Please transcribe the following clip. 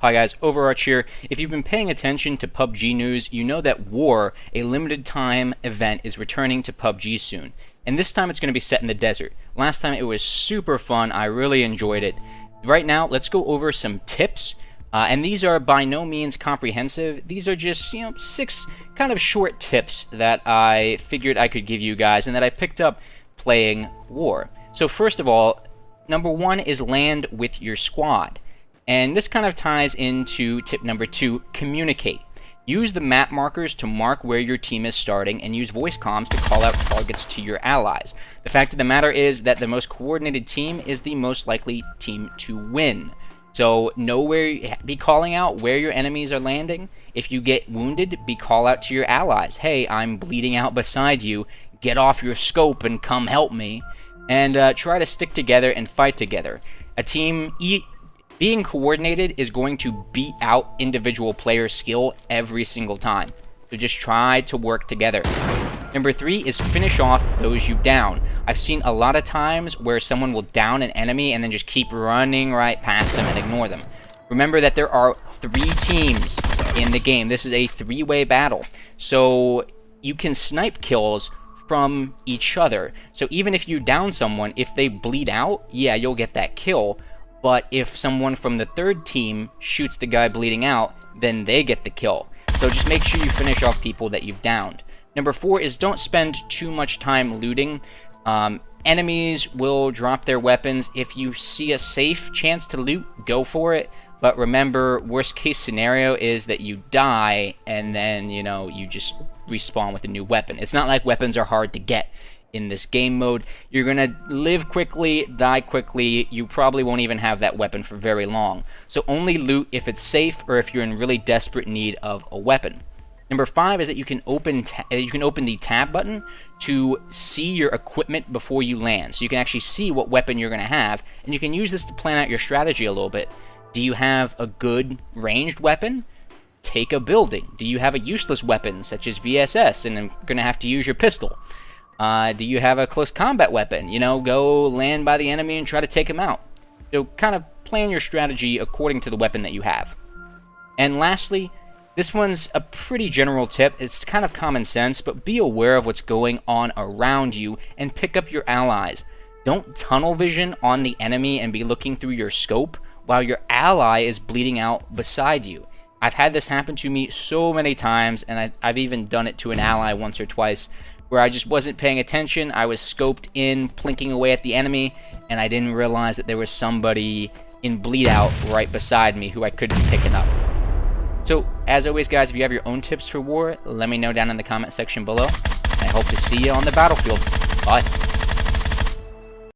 Hi guys, Overarch here. If you've been paying attention to PUBG news, you know that War, a limited time event, is returning to PUBG soon. And this time it's going to be set in the desert. Last time it was super fun, I really enjoyed it. Right now, let's go over some tips. And these are by no means comprehensive. These are just, 6 kind of short tips that I figured I could give you guys and that I picked up playing War. So first of all, number 1 is land with your squad. And this kind of ties into tip number 2, communicate. Use the map markers to mark where your team is starting and use voice comms to call out targets to your allies. The fact of the matter is that the most coordinated team is the most likely team to win. So be calling out where your enemies are landing. If you get wounded, call out to your allies. Hey, I'm bleeding out beside you. Get off your scope and come help me. And try to stick together and fight together. A team being coordinated is going to beat out individual player skill every single time. So just try to work together. Number 3 is finish off those you down. I've seen a lot of times where someone will down an enemy and then just keep running right past them and ignore them. Remember that there are 3 teams in the game. This is a 3-way battle. So you can snipe kills from each other. So even if you down someone, if they bleed out, yeah, you'll get that kill. But if someone from the 3rd team shoots the guy bleeding out, then they get the kill. So just make sure you finish off people that you've downed. Number 4 is don't spend too much time looting. Enemies will drop their weapons. If you see a safe chance to loot, go for it. But remember, worst case scenario is that you die and then, you just respawn with a new weapon. It's not like weapons are hard to get in this game mode. You're gonna live quickly, die quickly. You probably won't even have that weapon for very long. So only loot if it's safe or if you're in really desperate need of a weapon. Number 5 is that you can open the tab button to see your equipment before you land. So you can actually see what weapon you're gonna have, and you can use this to plan out your strategy a little bit. Do you have a good ranged weapon? Take a building. Do you have a useless weapon such as VSS and I'm gonna have to use your pistol? Do you have a close combat weapon? Go land by the enemy and try to take him out. So kind of plan your strategy according to the weapon that you have. And lastly, this one's a pretty general tip. It's kind of common sense, but be aware of what's going on around you and pick up your allies. Don't tunnel vision on the enemy and be looking through your scope while your ally is bleeding out beside you. I've had this happen to me so many times, and I've even done it to an ally once or twice, where I just wasn't paying attention. I was scoped in, plinking away at the enemy, and I didn't realize that there was somebody in bleed out right beside me who I couldn't pick it up. So, as always guys, if you have your own tips for War, let me know down in the comment section below. I hope to see you on the battlefield. Bye.